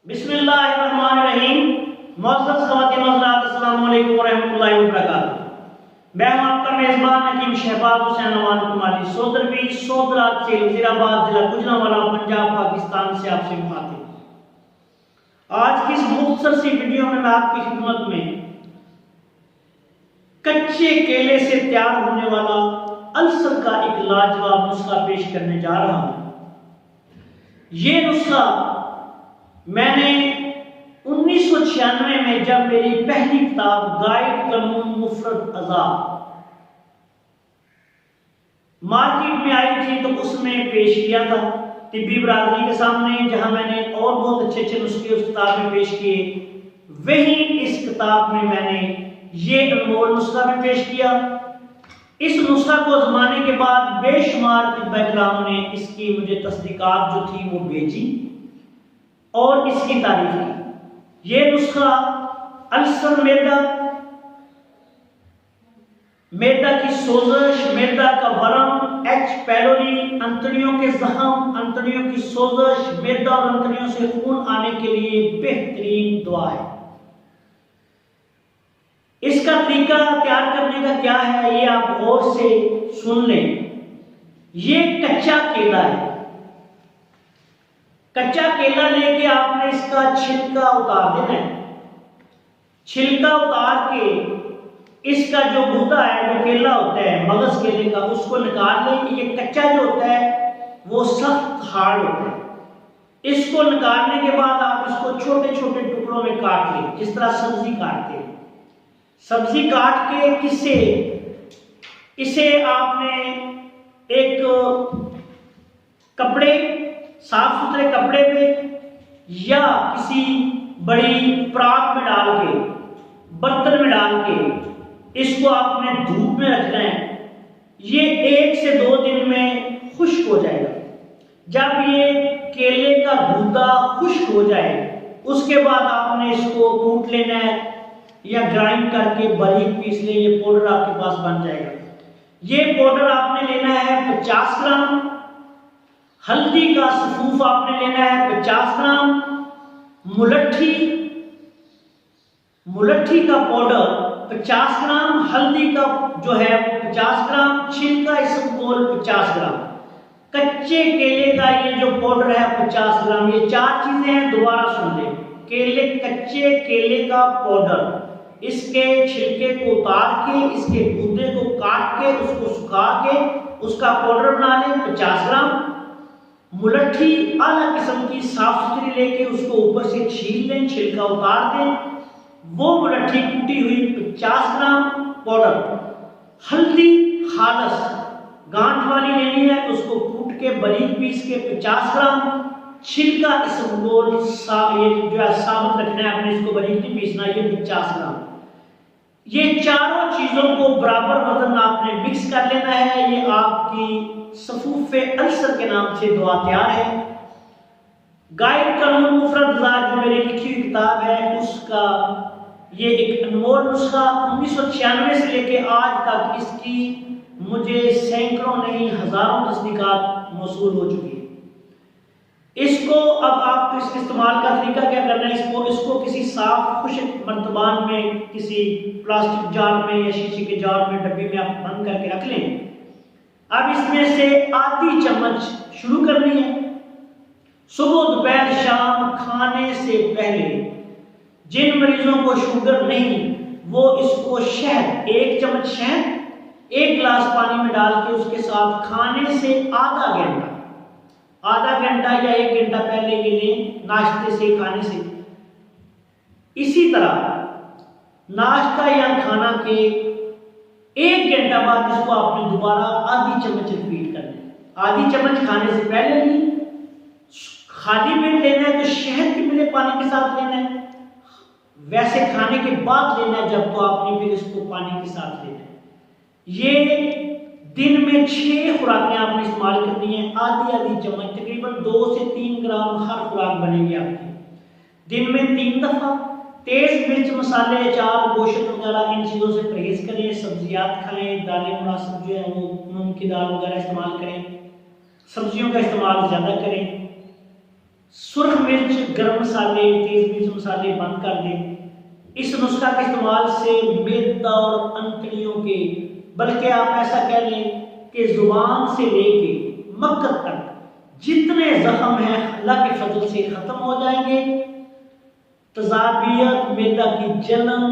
बिस्मिल्लाहिर्रहमानिर्रहीम। मुअज़्ज़ज़ ख़वातीन व हज़रात, अस्सलामु अलैकुम व रहमतुल्लाहि व बरकातुहू। मैं हूं आपका मेज़बान हकीम शहबाज हुसैन नवान कुमारी सोदरबी सोदरात से वज़ीराबाद जिला गुजरांवाला पंजाब पाकिस्तान से आपसे मुखातिब। आज की इस मुख्तसर सी वीडियो में मैं आपकी खिदमत में कच्चे केले से तैयार होने वाला अल्सर का एक लाजवाब नुस्खा पेश करने जा रहा हूं। ये नुस्खा मैंने 1996 में जब मेरी पहली किताब गाइड कलमुन मुफरद अज़ा मार्केट में आई थी तो उसमें पेश किया था तिब्बी बरादरी के सामने, जहां मैंने और बहुत अच्छे अच्छे नुस्खे उस किताब में पेश किए। वहीं इस किताब में मैंने ये अनमोल नुस्खा भी पेश किया। इस नुस्खा को आजमाने के बाद बेशुमार तिब्बी ने इसकी मुझे तस्दीकात जो थी वो भेजी और इसकी तारीफ की। ये नुस्खा अल्सर मैदा की सोजश, मैदा का वरम, एच पैलोरी, अंतड़ियों के जख्म, अंतड़ियों की सोजश, मैदा और अंतड़ियों से खून आने के लिए बेहतरीन दवा है। इसका तरीका तैयार करने का क्या है ये आप गौर से सुन लें। ये कच्चा केला है। कच्चा केला लेके आपने इसका छिलका उतार देना है। छिलका उतार के इसका जो गूदा है, जो केला होता है मगज केले का, उसको निकाल लें। ये कच्चा जो होता है वो सख्त हार्ड होता है। इसको निकालने के बाद आप इसको छोटे छोटे टुकड़ों में काट लें, जिस तरह सब्जी काटते हैं। सब्जी काट के इसे आपने एक कपड़े, साफ सुथरे कपड़े पे या किसी बड़ी परात में डाल के, बर्तन में डाल के इसको आपने धूप में रखना है। ये 1 से 2 दिन में खुश्क हो जाएगा। जब ये केले का गूदा खुश्क हो जाए उसके बाद आपने इसको कूट लेना है या ग्राइंड करके बारीक पीस ले। ये पाउडर आपके पास बन जाएगा। ये पाउडर आपने लेना है 50 ग्राम। हल्दी का सफूफ आपने लेना है 50 ग्राम। मुलट्ठी का पाउडर 50 ग्राम। हल्दी का जो है 50 ग्राम। छिलका इसबगोल 50 ग्राम। कच्चे केले का ये जो पाउडर है 50 ग्राम। ये 4 चीजें हैं, दोबारा सुन लें। कच्चे केले का पाउडर, इसके छिलके को उतार के, इसके गूदे को काट के, उसको सुखा के उसका पाउडर बना लें 50 ग्राम। मुलट्ठी आला किस्म की साफ सुथरी लेके उसको ऊपर से छील लें, छिलका उतार दें। वो मुलट्ठी कूटी हुई 50 ग्राम पाउडर। हल्दी खालस गांठ वाली लेनी है, उसको कूट के बारीक पीस के 50 ग्राम। छिलका इसबगोल ये जो है साबुत रखना है आपने, इसको बारीक नहीं पीसना, ये 50 ग्राम। ये चारों चीजों को बराबर वजन आपने मिक्स कर लेना है। ये आपकी सफूफे अल्सर के नाम से दवा तैयार है। गाइड कलमुन मुफरद अज़ा जो मेरी लिखी हुई किताब है उसका ये एक अनमोल नुस्खा 1996 से लेके आज तक इसकी मुझे सैकड़ों नहीं हजारों तस्दीकात मौसूल हो चुकी है। इसको अब आपको इसके इस्तेमाल का तरीका क्या करना है। इसको किसी साफ खुश्क मर्तबान में, किसी प्लास्टिक जार में या शीशे के जार में, डब्बी में आप बंद करके रख लें। अब इसमें से आधी चम्मच शुरू करनी है। सुबह दोपहर शाम खाने से पहले जिन मरीजों को शुगर नहीं वो इसको शहद, 1 चम्मच शहद 1 गिलास पानी में डाल के उसके साथ खाने से आधा घंटा या 1 घंटा पहले के लिए नाश्ते से, खाने से। इसी तरह नाश्ता या खाना के 1 घंटा बाद इसको आपने दोबारा आधी चम्मच रिपीट करना है। आधी चम्मच खाने से पहले नहीं, खाली पेट लेना है तो शहद के मिले पानी के साथ लेना है। वैसे खाने के बाद लेना है जब, तो आपने फिर इसको पानी के साथ लेना है। ये दिन में 6 खुराकें आपने इस्तेमाल करनी है। आधी चम्मच, तकरीबन 2 से 3 ग्राम हर खुराक बनेगी आपकी। दिन में 3 दफा। तेज मिर्च, मसाले, अचार, गोश्त वगैरह इन चीज़ों से परहेज करें। सब्जियात खाएं, दालें मुनासिब जो है वो मूंग की दाल वगैरह इस्तेमाल करें। सब्जियों का इस्तेमाल ज़्यादा करें। सुर्ख मिर्च, गरम मसाले, तेज मिर्च मसाले बंद कर दें। इस नुस्खा के इस्तेमाल से मैदा और अंतड़ियों के, बल्कि आप ऐसा कह लें कि जुबान से लेके मक्कत तक जितने जख्म हैं अल्लाह के फजल से खत्म हो जाएंगे। तजाबियत, मैदा की जलन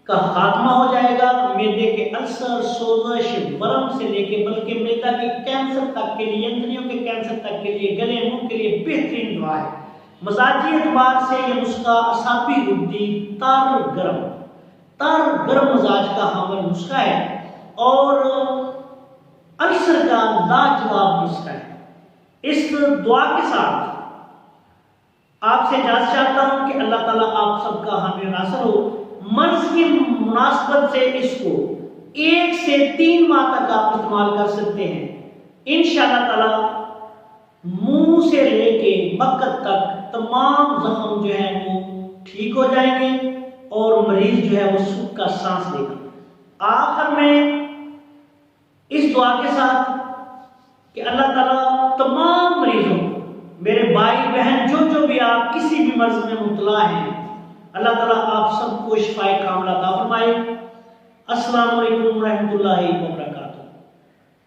का खात्मा हो जाएगा। मैदे के अल्सर, सोजश, वर्म से लेके बल्कि मैदा के कैंसर तक के लिए, अंतड़ियों के कैंसर तक के लिए, गले मुंह के लिए बेहतरीन दवा है। मजाजी एतबार से यह नुस्खा असाबी रुद्दी, तर गर्म मिजाज का हामिल नुस्खा है और अल्सर का लाजवाब नुस्खा है। इस दुआ के साथ आपसे इजाजत चाहता हूं कि अल्लाह ताला आप सबका हामी नासर हो। मर्ज की मुनासबत से इसको 1 से 3 माह तक आप इस्तेमाल कर सकते हैं। इंशाअल्लाह ताला मुंह से लेके मक्कत तक तमाम जख्म जो है वो ठीक हो जाएंगे और मरीज जो है वो सुख का सांस लेगा। आखिर में इस दुआ के साथ कि अल्लाह ताला तमाम मरीजों को, मेरे भाई बहन जो भी आप किसी भी मर्ज में मुब्तला हैं, अल्लाह ताला आप सबको शिफाए कामिला अता फरमाए। अस्सलामु अलैकुम रहमतुल्लाहि व